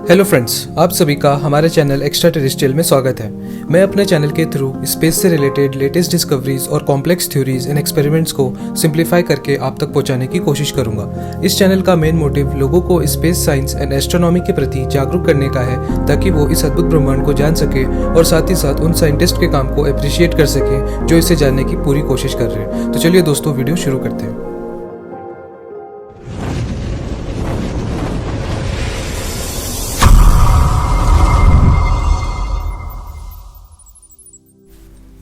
Hello friends, आप सभी का हमारे चैनल एक्स्ट्रा टेरेस्ट्रियल में स्वागत है। मैं अपने चैनल के थ्रू स्पेस से रिलेटेड लेटेस्ट डिस्कवरीज और कॉम्प्लेक्स थ्योरीज एंड एक्सपेरिमेंट्स को सिंप्लीफाई करके आप तक पहुंचाने की कोशिश करूंगा। इस चैनल का मेन मोटिव लोगों को स्पेस साइंस एंड एस्ट्रोनॉमी के प्रति जागरूक करने का है, ताकि वो इस अद्भुत ब्रह्मांड को जान सके और साथ ही साथ उन साइंटिस्ट के काम को अप्रिशिएट कर सके जो इसे जानने की पूरी कोशिश कर रहे हैं। तो चलिए दोस्तों, वीडियो शुरू करते हैं।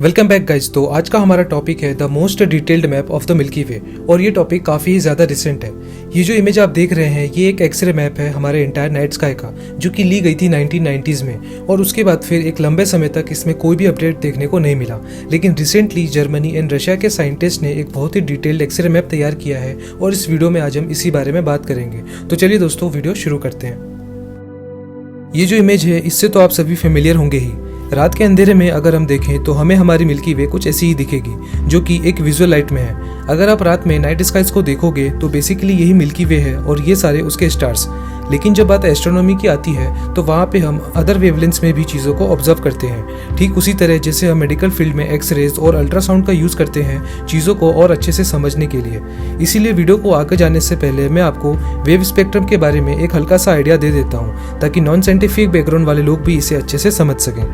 Welcome back guys. तो आज का हमारा टॉपिक है the most detailed map of the Milky Way, और ये टॉपिक काफ़ी ही ज़्यादा रिसेंट है। ये जो इमेज आप देख रहे हैं, ये एक एक्सरे मैप है हमारे इंटायर नाइट स्काई का, जो कि ली गई थी 1990s में, और उसके बाद फिर एक लंबे समय तक इसमें कोई भी अपडेट देखने को नहीं मिला। लेकिन रिसेंटली जर्मनी एंड रशिया के साइंटिस्ट ने एक बहुत ही डिटेल्ड एक्सरे मैप तैयार किया है, और इस वीडियो में आज हम इसी बारे में बात करेंगे। तो चलिए दोस्तों, वीडियो शुरू करते हैं। ये जो इमेज है, इससे तो आप सभी फेमिलियर होंगे ही। रात के अंधेरे में अगर हम देखें तो हमें हमारी मिल्की वे कुछ ऐसी ही दिखेगी, जो कि एक विजुअल लाइट में है। अगर आप रात में नाइट स्काइज को देखोगे तो बेसिकली यही मिल्की वे है और ये सारे उसके स्टार्स। लेकिन जब बात एस्ट्रोनॉमी की आती है तो वहाँ पे हम अदर वेवलेंथ्स में भी चीज़ों को ऑब्जर्व करते हैं, ठीक उसी तरह जैसे हम मेडिकल फील्ड में एक्सरेज और अल्ट्रासाउंड का यूज़ करते हैं चीज़ों को और अच्छे से समझने के लिए। इसीलिए वीडियो को आगे जाने से पहले मैं आपको वेव स्पेक्ट्रम के बारे में एक हल्का सा आइडिया दे देता हूँ, ताकि नॉन साइंटिफिक बैकग्राउंड वाले लोग भी इसे अच्छे से समझ सकें।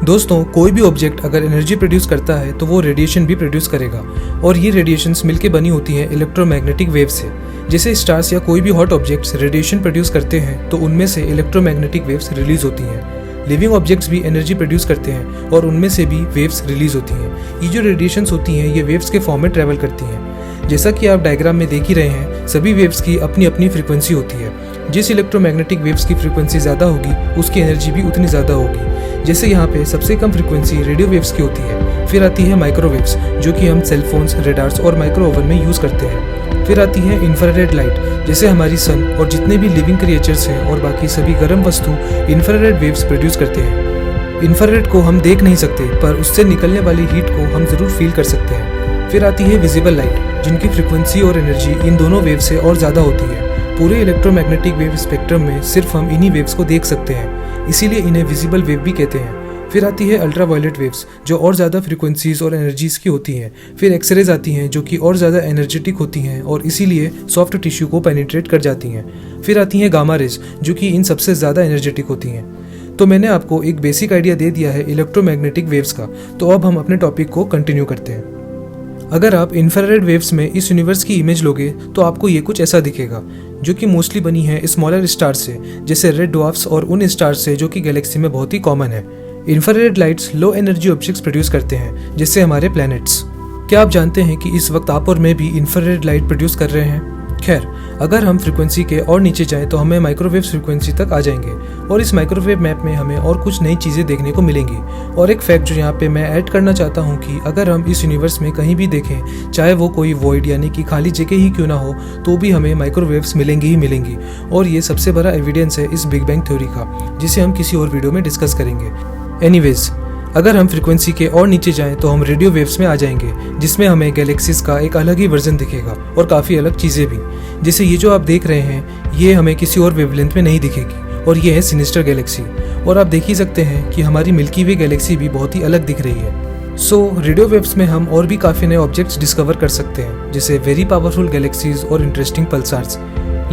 दोस्तों, कोई भी ऑब्जेक्ट अगर एनर्जी प्रोड्यूस करता है तो वो रेडिएशन भी प्रोड्यूस करेगा, और ये रेडिएशंस मिलके बनी होती हैं इलेक्ट्रोमैग्नेटिक वेव से। जैसे स्टार्स या कोई भी हॉट ऑब्जेक्ट्स रेडिएशन प्रोड्यूस करते हैं तो उनमें से इलेक्ट्रोमैग्नेटिक वेव्स रिलीज होती हैं। लिविंग ऑब्जेक्ट्स भी एनर्जी प्रोड्यूस करते हैं और उनमें से भी वेव्स रिलीज होती हैं। ये जो रेडिएशंस होती हैं, ये वेव्स के फॉर्म में ट्रैवल करती हैं। जैसा कि आप डायग्राम में देख ही रहे हैं, सभी वेव्स की अपनी अपनी फ्रीक्वेंसी होती है। जिस इलेक्ट्रोमैग्नेटिक वेव्स की फ्रीक्वेंसी ज़्यादा होगी, उसकी एनर्जी भी उतनी ज़्यादा होगी। जैसे यहाँ पे सबसे कम फ्रीक्वेंसी रेडियो वेव्स की होती है, फिर आती है माइक्रोवेव्स, जो कि हम सेलफोन्स, रेडार्स और माइक्रो ओवन में यूज़ करते हैं। फिर आती है इंफ्रारेड लाइट, जैसे हमारी सन और जितने भी लिविंग क्रिएचर्स हैं और बाकी सभी गर्म वस्तु इंफ्रारेड वेव्स प्रोड्यूस करते हैं। इंफ्रारेड को हम देख नहीं सकते, पर उससे निकलने वाली हीट को हम ज़रूर फील कर सकते हैं। फिर आती है विजिबल लाइट, जिनकी फ्रीक्वेंसी और एनर्जी इन दोनों वेव से और ज़्यादा होती है। पूरे इलेक्ट्रोमैग्नेटिक वेव स्पेक्ट्रम में सिर्फ हम इन्हीं वेव्स को देख सकते हैं, इसीलिए इन्हें विजिबल वेव भी कहते हैं। फिर आती है अल्ट्रावायलेट वेव्स, जो और ज़्यादा फ्रीक्वेंसीज और एनर्जीज की होती हैं। फिर एक्सरेज आती हैं, जो कि और ज़्यादा एनर्जेटिक होती हैं और इसीलिए सॉफ्ट टिश्यू को पेनिट्रेट कर जाती हैं। फिर आती हैं गामा रेज, जो कि इन सबसे ज़्यादा एनर्जेटिक होती हैं। तो मैंने आपको एक बेसिक आइडिया दे दिया है इलेक्ट्रोमैग्नेटिक वेव्स का। तो अब हम अपने टॉपिक को कंटिन्यू करते हैं। अगर आप इंफ्रारेड वेव्स में इस यूनिवर्स की इमेज लोगे तो आपको ये कुछ ऐसा दिखेगा, जो कि मोस्टली बनी है स्मॉलर स्टार से, जैसे रेड ड्वार्फ्स और उन स्टार से जो कि गैलेक्सी में बहुत ही कॉमन है। Infrared lights low energy objects produce करते हैं, जैसे हमारे प्लैनेट्स। क्या आप जानते हैं कि इस वक्त आप और मैं भी इंफ्रारेड लाइट प्रोड्यूस कर रहे हैं? खैर, अगर हम फ्रीक्वेंसी के और नीचे जाएं तो हमें माइक्रोवेव फ्रीक्वेंसी तक आ जाएंगे, और इस माइक्रोवेव मैप में हमें और कुछ नई चीज़ें देखने को मिलेंगी। और एक फैक्ट जो यहाँ पे मैं ऐड करना चाहता हूँ कि अगर हम इस यूनिवर्स में कहीं भी देखें, चाहे वो कोई वॉइड यानी कि खाली जगह ही क्यों ना हो, तो भी हमें माइक्रोवेव्स मिलेंगी ही मिलेंगी। और ये सबसे बड़ा एविडेंस है इस बिग बैंग थ्योरी का, जिसे हम किसी और वीडियो में डिस्कस करेंगे। एनीवेज, अगर हम फ्रीक्वेंसी के और नीचे जाएं तो हम रेडियो वेव्स में आ जाएंगे, जिसमें हमें गैलेक्सीज का एक अलग ही वर्जन दिखेगा और काफ़ी अलग चीज़ें भी। जैसे ये जो आप देख रहे हैं, ये हमें किसी और वेवलेंथ में नहीं दिखेगी, और ये है सिनिस्टर गैलेक्सी। और आप देख ही सकते हैं कि हमारी मिल्की वे गैलेक्सी भी बहुत ही अलग दिख रही है। सो रेडियो वेव्स में हम और भी काफ़ी नए ऑब्जेक्ट्स डिस्कवर कर सकते हैं, जैसे वेरी पावरफुल गैलेक्सीज और इंटरेस्टिंग पल्सार्स।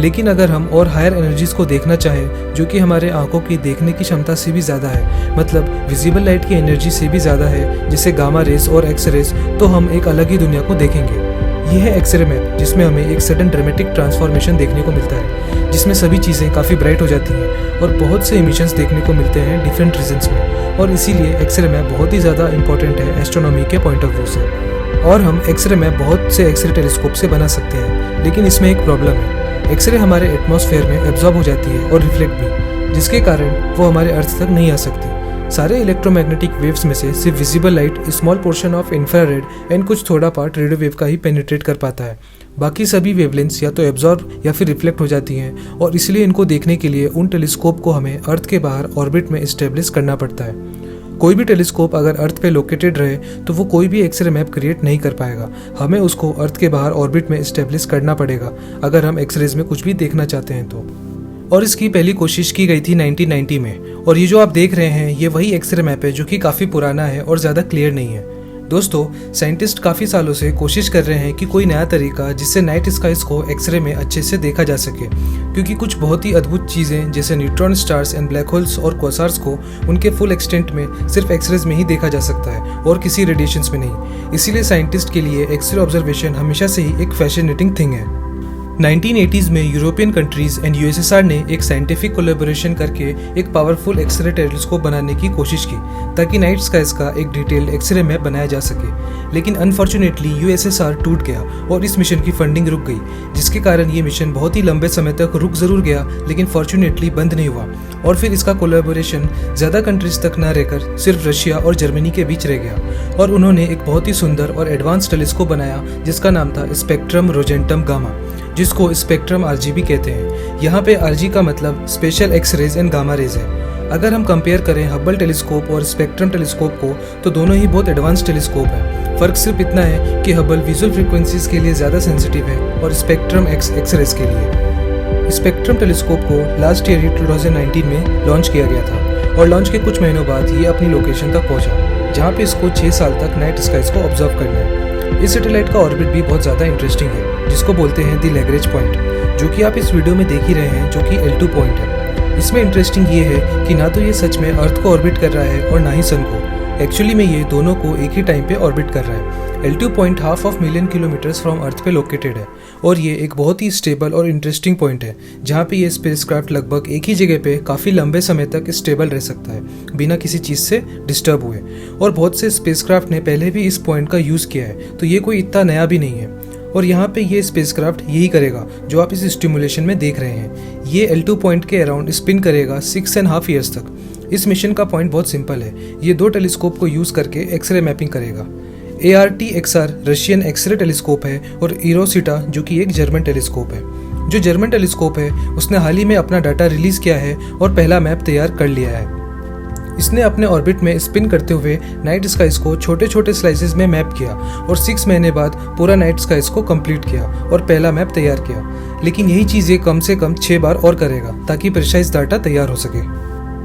लेकिन अगर हम और हायर एनर्जीज को देखना चाहें, जो कि हमारे आंखों की देखने की क्षमता से भी ज़्यादा है, मतलब विजिबल लाइट की एनर्जी से भी ज़्यादा है, जैसे गामा रेस और एक्स रेस, तो हम एक अलग ही दुनिया को देखेंगे। यह है एक्सरे मैप, जिसमें हमें एक सडन ड्रामेटिक ट्रांसफॉर्मेशन देखने को मिलता है, जिसमें सभी चीज़ें काफ़ी ब्राइट हो जाती हैं और बहुत से इमिशंस देखने को मिलते हैं डिफरेंट रीजन्स में। और इसीलिए एक्सरे मैप बहुत ही ज़्यादा इंपॉर्टेंट है एस्ट्रोनॉमी के पॉइंट ऑफ व्यू से। और हम एक्सरे मैप बहुत से एक्सरे टेलीस्कोप से बना सकते हैं, लेकिन इसमें एक प्रॉब्लम है। एक्सरे हमारे एटमॉस्फेयर में एब्जॉर्ब हो जाती है और रिफ्लेक्ट भी, जिसके कारण वो हमारे अर्थ तक नहीं आ सकती। सारे इलेक्ट्रोमैग्नेटिक वेव्स में से सिर्फ visible light, small portion of infrared and कुछ थोड़ा पार्ट रेडियो वेव का ही पेनिट्रेट कर पाता है। बाकी सभी वेवलेंथ्स या तो एब्जॉर्ब या फिर रिफ्लेक्ट हो जाती हैं, और इसलिए इनको देखने के लिए उन टेलीस्कोप को हमें अर्थ के बाहर ऑर्बिट में एस्टेब्लिश करना पड़ता है। कोई भी टेलीस्कोप अगर अर्थ पे लोकेटेड रहे तो वो कोई भी एक्सरे मैप क्रिएट नहीं कर पाएगा। हमें उसको अर्थ के बाहर ऑर्बिट में एस्टेब्लिश करना पड़ेगा अगर हम एक्सरेज में कुछ भी देखना चाहते हैं तो। और इसकी पहली कोशिश की गई थी 1990 में। और ये जो आप देख रहे हैं ये वही एक्सरे मैप है जो कि काफ़ी पुराना है और ज़्यादा क्लियर नहीं है। दोस्तों, साइंटिस्ट काफ़ी सालों से कोशिश कर रहे हैं कि कोई नया तरीका जिससे नाइट स्काइज को एक्सरे में अच्छे से देखा जा सके, क्योंकि कुछ बहुत ही अद्भुत चीज़ें जैसे neutron stars and black holes और क्वासार्स को उनके फुल एक्सटेंट में सिर्फ एक्सरेज में ही देखा जा सकता है और किसी रेडिएशंस में नहीं। इसीलिए साइंटिस्ट के लिए एक्सरे ऑब्जर्वेशन हमेशा से ही एक फैसिनेटिंग थिंग है। 1980s में यूरोपियन कंट्रीज एंड यूएसएसआर ने एक साइंटिफिक कोलैबोरेशन करके एक पावरफुल एक्सरे टेलीस्कोप बनाने की कोशिश की ताकि नाइट स्काइज का एक डिटेल्ड एक्सरे मैप बनाया जा सके। लेकिन अनफॉर्चुनेटली यूएसएसआर टूट गया और इस मिशन की फंडिंग रुक गई, जिसके कारण ये मिशन बहुत ही लंबे समय तक रुक जरूर गया लेकिन फॉर्चुनेटली बंद नहीं हुआ। और फिर इसका कोलैबोरेशन ज़्यादा कंट्रीज तक न रहकर सिर्फ रशिया और जर्मनी के बीच रह गया और उन्होंने एक बहुत ही सुंदर और एडवांस टेलीस्कोप बनाया जिसका नाम था स्पेक्ट्रम रोजेंटम गामा, जिसको स्पेक्ट्रम आरजीबी कहते हैं। यहाँ पे आरजी का मतलब special X rays and gamma rays है। अगर हम कंपेयर करें हब्बल टेलीस्कोप और स्पेक्ट्रम टेलीस्कोप को तो दोनों ही बहुत एडवांस टेलीस्कोप है। फर्क सिर्फ इतना है कि हब्बल विजुअल फ्रीक्वेंसीज के लिए ज़्यादा सेंसिटिव है और स्पेक्ट्रम एक्स रेज के लिए। स्पेक्ट्रम टेलीस्कोप को लास्ट ईयर 2019 में लॉन्च किया गया था और लॉन्च के कुछ महीनों बाद ये अपनी लोकेशन तक पहुंचा जहाँ पे इसको 6 साल तक नाइट स्काइज को ऑब्जर्व करना है। इस सैटेलाइट का ऑर्बिट भी बहुत ज़्यादा इंटरेस्टिंग है जिसको बोलते हैं द लैग्रेंज पॉइंट, जो कि आप इस वीडियो में देख ही रहे हैं, जो कि L2 पॉइंट है। इसमें इंटरेस्टिंग ये है कि ना तो ये सच में अर्थ को ऑर्बिट कर रहा है और ना ही सन को। एक्चुअली में ये दोनों को एक ही टाइम पे ऑर्बिट कर रहा है। L2 point 1/2 million kilometres from Earth पे लोकेटेड है और ये एक बहुत ही स्टेबल और इंटरेस्टिंग पॉइंट है जहाँ पे ये स्पेसक्राफ्ट लगभग एक ही जगह पे काफ़ी लंबे समय तक स्टेबल रह सकता है बिना किसी चीज़ से डिस्टर्ब हुए। और बहुत से स्पेसक्राफ्ट ने पहले भी इस पॉइंट का यूज़ किया है, तो ये कोई इतना नया भी नहीं है। और यहाँ पे ये स्पेसक्राफ्ट यही करेगा जो आप इस स्टिमुलेशन में देख रहे हैं। ये L2 पॉइंट के अराउंड स्पिन करेगा 6.5 ईयर्स तक। इस मिशन का पॉइंट बहुत सिंपल है, ये 2 टेलीस्कोप को यूज़ करके एक्सरे मैपिंग करेगा। ART-XR रशियन एक्सरे टेलीस्कोप है और इरोसिटा जो कि एक जर्मन टेलीस्कोप है। जो जर्मन टेलीस्कोप है उसने हाल ही में अपना डाटा रिलीज़ किया है और पहला मैप तैयार कर लिया है। इसने अपने ऑर्बिट में स्पिन करते हुए नाइट स्काइज को छोटे छोटे स्लाइसेस में मैप किया और 6 महीने बाद पूरा नाइट स्काइज को कंप्लीट किया और पहला मैप तैयार किया। लेकिन यही चीज़ ये कम से कम 6 बार और करेगा ताकि प्रिसाइज डाटा तैयार हो सके।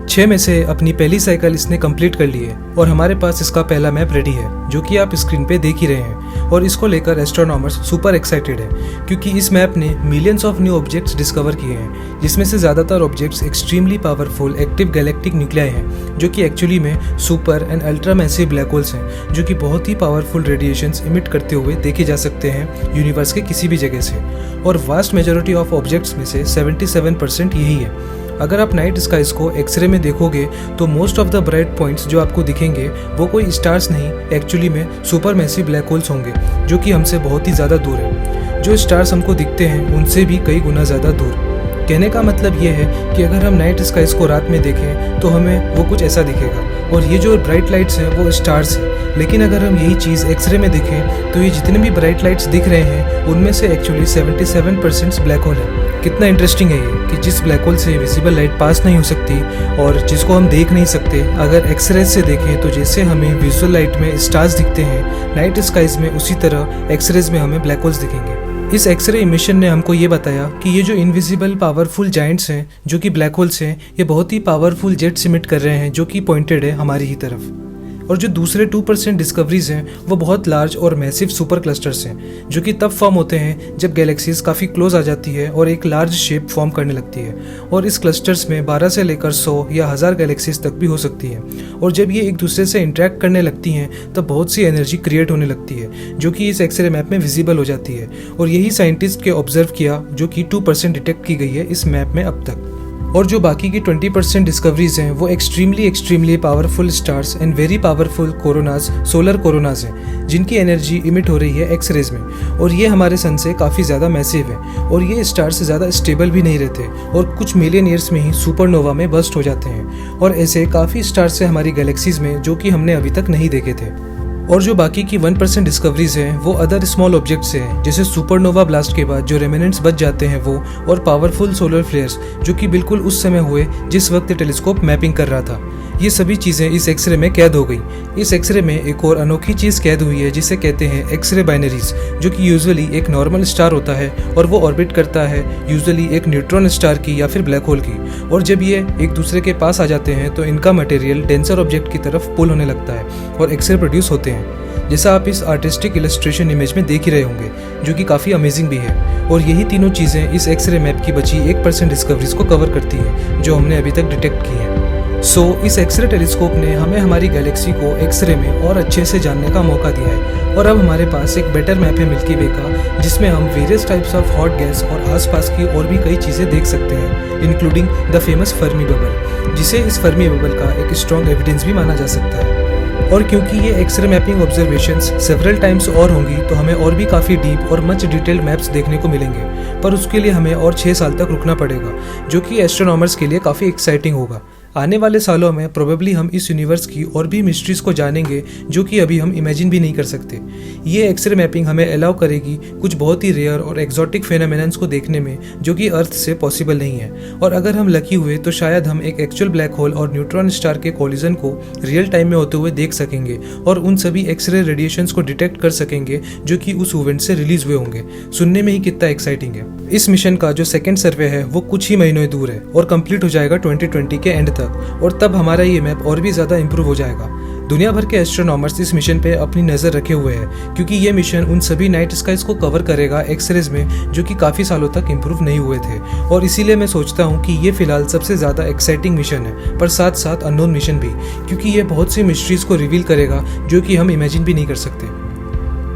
6 में से अपनी पहली साइकिल इसने कंप्लीट कर ली है और हमारे पास इसका पहला मैप रेडी है जो कि आप स्क्रीन पे देख ही रहे हैं। और इसको लेकर एस्ट्रोनॉमर्स सुपर एक्साइटेड है क्योंकि इस मैप ने millions of new objects discover किए हैं, जिसमें से ज़्यादातर objects extremely powerful active galactic nuclei हैं जो कि एक्चुअली में super and ultra massive black holes हैं जो कि बहुत ही पावरफुल रेडिएशंस इमिट करते हुए देखे जा सकते हैं यूनिवर्स के किसी भी जगह से। और वास्ट मेजॉरिटी ऑफ ऑब्जेक्ट्स में से 77% यही है। अगर आप नाइट स्काइज को एक्सरे में देखोगे तो most of the bright points जो आपको दिखेंगे वो कोई स्टार्स नहीं, एक्चुअली में सुपर मैसिव ब्लैक होल्स होंगे जो कि हमसे बहुत ही ज़्यादा दूर है। जो स्टार्स हमको दिखते हैं उनसे भी कई गुना ज़्यादा दूर। कहने का मतलब ये है कि अगर हम नाइट स्काइज को रात में देखें तो हमें वो कुछ ऐसा दिखेगा और ये जो ब्राइट लाइट्स हैं वो स्टार्स हैं। लेकिन अगर हम यही चीज़ एक्सरे में देखें तो ये जितने भी ब्राइट लाइट्स दिख रहे हैं उनमें से एक्चुअली 77% ब्लैक होल है। कितना इंटरेस्टिंग है ये कि जिस ब्लैक होल से विजिबल लाइट पास नहीं हो सकती और जिसको हम देख नहीं सकते, अगर एक्सरे से देखें तो जैसे हमें विजुअल लाइट में स्टार्स दिखते हैं नाइट स्काइज में, उसी तरह एक्सरेज में हमें ब्लैक होल्स दिखेंगे। इस एक्सरे इमिशन ने हमको ये बताया कि ये जो इनविजिबल पावरफुल जाइंट्स हैं जो कि ब्लैक होल्स हैं, ये बहुत ही पावरफुल जेट्स इमिट कर रहे हैं जो कि पॉइंटेड है हमारी ही तरफ। और जो दूसरे 2% डिस्कवरीज हैं वो बहुत लार्ज और मैसिव सुपर क्लस्टर्स हैं जो कि तब फॉर्म होते हैं जब गैलेक्सीज काफ़ी क्लोज आ जाती है और एक लार्ज शेप फॉर्म करने लगती है। और इस क्लस्टर्स में 12 से लेकर 100 या 1000 गैलेक्सीज तक भी हो सकती है। और जब ये एक दूसरे से इंटरेक्ट करने लगती हैं तब बहुत सी एनर्जी क्रिएट होने लगती है जो कि इस एक्सरे मैप में विजिबल हो जाती है। और यही साइंटिस्ट के ऑब्जर्व किया जो कि 2% डिटेक्ट की गई है इस मैप में अब तक। और जो बाकी की 20% डिस्कवरीज हैं वो extremely powerful stars and very powerful coronas, solar coronas हैं जिनकी एनर्जी इमिट हो रही है एक्सरेज में। और ये हमारे सन से काफ़ी ज़्यादा मैसिव है और ये स्टार्स ज़्यादा स्टेबल भी नहीं रहते और कुछ मिलियन ईयर्स में ही सुपरनोवा में बस्ट हो जाते हैं। और ऐसे काफ़ी स्टार्स हैं हमारी गैलेक्सीज में जो कि हमने अभी तक नहीं देखे थे। और जो बाकी की 1% डिस्कवरीज हैं वो अदर स्मॉल ऑब्जेक्ट से हैं, जैसे सुपरनोवा ब्लास्ट के बाद जो रेमिनेंट्स बच जाते हैं वो, और पावरफुल सोलर फ्लेयर्स जो कि बिल्कुल उस समय हुए जिस वक्त टेलीस्कोप मैपिंग कर रहा था। ये सभी चीज़ें इस एक्सरे में कैद हो गई। इस एक्सरे में एक और अनोखी चीज़ कैद हुई है जिसे कहते हैं एक्सरे बाइनरीज, जो कि यूजुअली एक नॉर्मल स्टार होता है और वो ऑर्बिट करता है यूजुअली एक न्यूट्रॉन स्टार की या फिर ब्लैक होल की, और जब ये एक दूसरे के पास आ जाते हैं तो इनका मटेरियल डेंसर ऑब्जेक्ट की तरफ पुल होने लगता है और एक्सरे प्रोड्यूस होते हैं, जैसा आप इस आर्टिस्टिक इलस्ट्रेशन इमेज में देख ही रहे होंगे, जो कि काफ़ी अमेजिंग भी है। और यही तीनों चीज़ें इस एक्सरे मैप की बची 1% डिस्कवरीज को कवर करती हैं जो हमने अभी तक डिटेक्ट की हैं। इस एक्सरे टेलीस्कोप ने हमें हमारी गैलेक्सी को एक्सरे में और अच्छे से जानने का मौका दिया है, और अब हमारे पास एक बेटर मैप है मिल्की वे का, जिसमें हम various types of hot gas और आसपास की और भी कई चीज़ें देख सकते हैं, including the famous Fermi bubble, जिसे इस फर्मी बबल का एक स्ट्रॉन्ग एविडेंस भी माना जा सकता है। और क्योंकि ये X ray mapping observations several times और होंगी तो हमें और भी काफ़ी डीप और मच डिटेल्ड मैप्स देखने को मिलेंगे, पर उसके लिए हमें और 6 साल तक रुकना पड़ेगा, जो कि एस्ट्रोनॉमर्स के लिए काफ़ी एक्साइटिंग होगा। आने वाले सालों में प्रोबेबली हम इस यूनिवर्स की और भी मिस्ट्रीज को जानेंगे जो कि अभी हम इमेजिन भी नहीं कर सकते। ये एक्सरे मैपिंग हमें अलाउ करेगी कुछ बहुत ही रेयर और एक्जॉटिक फेनोमेनन्स को देखने में जो कि अर्थ से पॉसिबल नहीं है, और अगर हम लकी हुए तो शायद हम एक एक्चुअल ब्लैक होल और न्यूट्रॉन स्टार के कोलिजन को रियल टाइम में होते हुए देख सकेंगे और उन सभी एक्सरे रेडिएशंस को डिटेक्ट कर सकेंगे जो कि उस इवेंट से रिलीज हुए होंगे। सुनने में ही कितना एक्साइटिंग है। इस मिशन का जो सेकेंड सर्वे है वो कुछ ही महीनों दूर है और कंप्लीट हो जाएगा 2020 के एंड तक, और तब हमारा ये मैप और भी ज़्यादा इंप्रूव हो जाएगा। दुनिया भर के एस्ट्रोनॉमर्स इस मिशन पे अपनी नज़र रखे हुए हैं, क्योंकि ये मिशन उन सभी नाइट स्काइज को कवर करेगा एक्सरेज में जो कि काफ़ी सालों तक इंप्रूव नहीं हुए थे, और इसीलिए मैं सोचता हूँ कि ये फिलहाल सबसे ज़्यादा एक्साइटिंग मिशन है, पर साथ साथ अननोन मिशन भी, क्योंकि ये बहुत सी मिस्ट्रीज को रिवील करेगा जो कि हम इमेजिन भी नहीं कर सकते।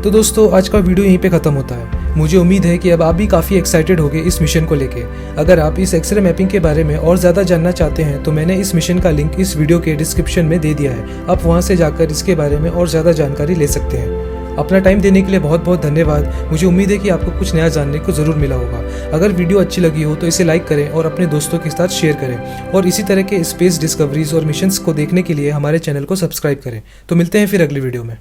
तो दोस्तों, आज का वीडियो यहीं पे ख़त्म होता है। मुझे उम्मीद है कि अब आप भी काफ़ी एक्साइटेड होंगे इस मिशन को लेके। अगर आप इस एक्सरे मैपिंग के बारे में और ज़्यादा जानना चाहते हैं तो मैंने इस मिशन का लिंक इस वीडियो के डिस्क्रिप्शन में दे दिया है, आप वहां से जाकर इसके बारे में और ज़्यादा जानकारी ले सकते हैं। अपना टाइम देने के लिए बहुत बहुत धन्यवाद। मुझे उम्मीद है कि आपको कुछ नया जानने को ज़रूर मिला होगा। अगर वीडियो अच्छी लगी हो तो इसे लाइक करें और अपने दोस्तों के साथ शेयर करें, और इसी तरह के स्पेस डिस्कवरीज और मिशंस को देखने के लिए हमारे चैनल को सब्सक्राइब करें। तो मिलते हैं फिर अगली वीडियो में।